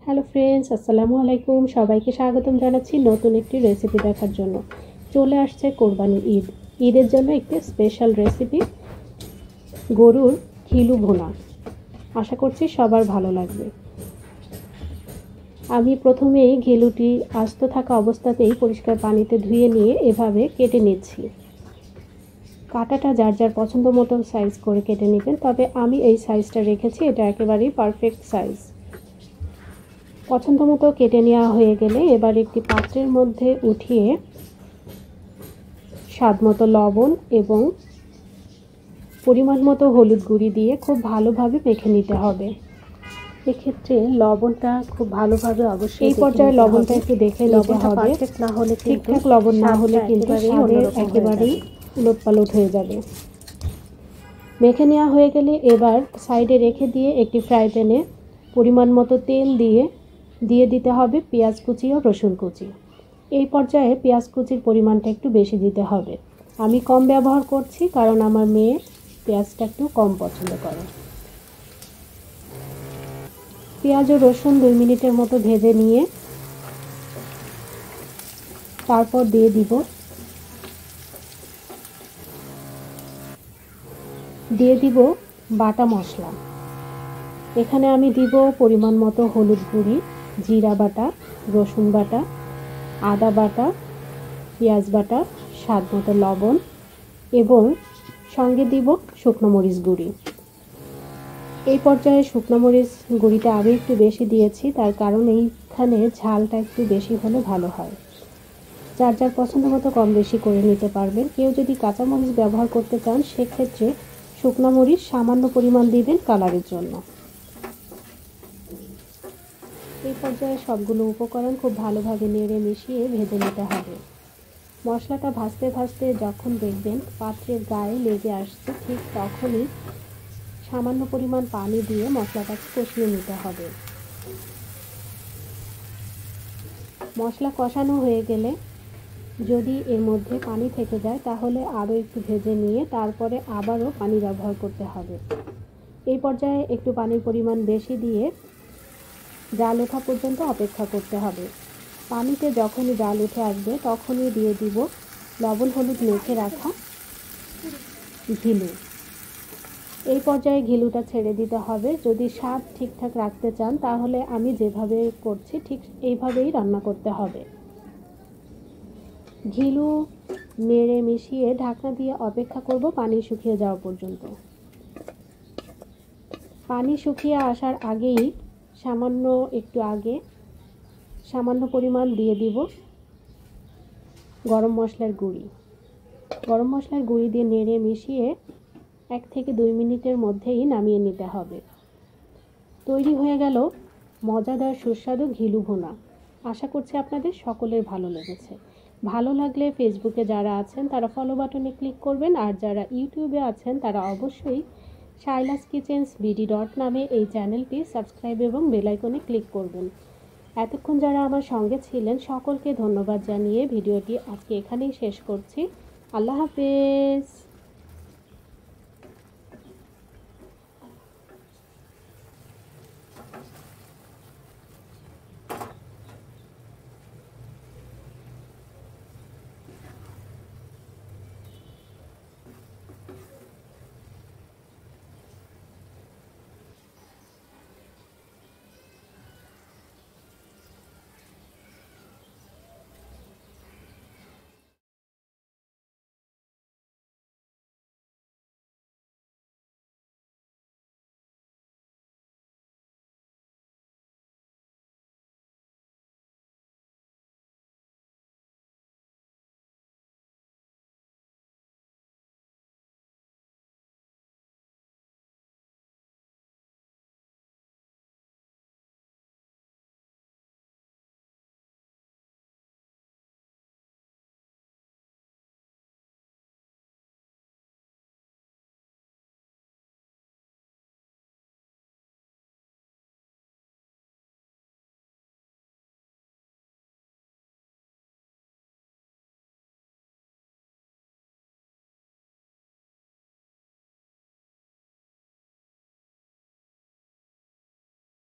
Hello friends, আসসালামু আলাইকুম। সবাইকে স্বাগতম জানাচ্ছি নতুন একটি রেসিপি দেখার জন্য। চলে আসছে কোরবানি ঈদ। ঈদের জন্য একটি স্পেশাল রেসিপি, গরুর ঘিলু ভুনা। আশা করছি সবার ভালো লাগবে। আমি প্রথমেই ঘিলুটি আস্ত থাকা অবস্থাতেই পরিষ্কার পানিতে ধুয়ে নিয়ে এভাবে কেটে নিচ্ছি। কাটাটা যার যার পছন্দ মতো সাইজ করে কেটে নেবেন, তবে আমি এই সাইজটা রেখেছি, এটা একেবারেই পারফেক্ট সাইজ। পছন্দ মতো কেটে নেওয়া হয়ে গেলে এবার একটি পাত্রের মধ্যে উঠিয়ে স্বাদ মতো লবণ এবং পরিমাণ মতো হলুদ গুঁড়ি দিয়ে খুব ভালোভাবে মেখে নিতে হবে। এক্ষেত্রে লবণটা খুব ভালোভাবে অবশ্যই এই পর্যায়ে লবণটা একটু দেখে নিতে হবে। না হলে ঠিকঠাক লবণ না হলে কিন্তু স্বাদের একেবারেই উলটপালট হয়ে যাবে। মেখে নেওয়া হয়ে গেলে এবার সাইডে রেখে দিয়ে একটি ফ্রাই প্যানে পরিমাণ মতো তেল দিয়ে দিতে হবে পেঁয়াজ কুচি ও রসুন কুচি। এই পর্যায়ে পেঁয়াজ কুচির পরিমাণটা একটু বেশি দিতে হবে। আমি কম ব্যবহার করছি কারণ আমার মেয়ে পেঁয়াজটা একটু কম পছন্দ করে। পেঁয়াজ ও রসুন 2 মিনিটের মতো ভেজে নিয়ে তারপর দিয়ে দিব বাটা মশলা। এখানে আমি দিব পরিমাণ মতো হলুদ গুঁড়ি, জিরা বাটা, রসুন বাটা, আদা বাটা, পেঁয়াজ বাটা, স্বাদ মতো লবণ এবং সঙ্গে দিব শুকনো মরিচ গুঁড়ি। এই পর্যায়ে শুকনো মরিচ গুঁড়িটা আমি একটু বেশি দিয়েছি, তার কারণ এইখানে ঝালটা একটু বেশি হলে ভালো হয়। যার যার পছন্দ মতো কম বেশি করে নিতে পারবেন। কেউ যদি কাঁচা মরিচ ব্যবহার করতে চান সেক্ষেত্রে শুকনো মরিচ সামান্য পরিমাণ দিবেন কালারের জন্য। এই পর্যায়ে সবগুলো উপকরণ খুব ভালোভাবে নেড়ে মিশিয়ে ভেজে নিতে হবে। মশলাটা ভাজতে ভাজতে যখন দেখবেন পাত্রের গায়ে লেগে আসছে, ঠিক তখনই সামান্য পরিমাণ পানি দিয়ে মশলাটাকে কষিয়ে নিতে হবে। মশলা কষানো হয়ে গেলে যদি এর মধ্যে পানি থেকে যায় তাহলে আরও একটু ভেজে নিয়ে তারপরে আবারও পানি ব্যবহার করতে হবে। এই পর্যায়ে একটু পানির পরিমাণ বেশি দিয়ে জাল ওঠা পর্যন্ত অপেক্ষা করতে হবে। পানিতে যখনই জাল উঠে আসবে তখনই দিয়ে দিব লবণ হলুদ মেখে রাখা ঘিলু। এই পর্যায়ে ঘিলুটা ছেড়ে দিতে হবে। যদি স্বাদ ঠিকঠাক রাখতে চান তাহলে আমি যেভাবে করছি ঠিক এইভাবেই রান্না করতে হবে। ঘিলু নেড়ে মিশিয়ে ঢাকনা দিয়ে অপেক্ষা করব পানি শুকিয়ে যাওয়া পর্যন্ত। পানি শুকিয়ে আসার আগেই সামান্য পরিমাণ দিয়ে দিব গরম মশলার গুঁড়ি। গরম মশলার গুঁড়ি দিয়ে নেড়ে মিশিয়ে 1 থেকে 2 মিনিটের মধ্যেই নামিয়ে নিতে হবে। তৈরি হয়ে গেল মজাদার সুস্বাদু ঘিলু ভুনা। আশা করছি আপনাদের সকলের ভালো লেগেছে। ভালো লাগলে ফেসবুকে যারা আছেন তারা ফলো বাটনে ক্লিক করবেন, আর যারা ইউটিউবে আছেন তারা অবশ্যই শাইলাস কিচেন্স বিডি নামে এই চ্যানেলটি সাবস্ক্রাইব এবং বেল আইকনে ক্লিক করবেন। এতক্ষণ যারা আমার সঙ্গে ছিলেন সকলকে ধন্যবাদ জানিয়ে ভিডিওটি আজকে এখানেই শেষ করছি। আল্লাহ হাফেজ।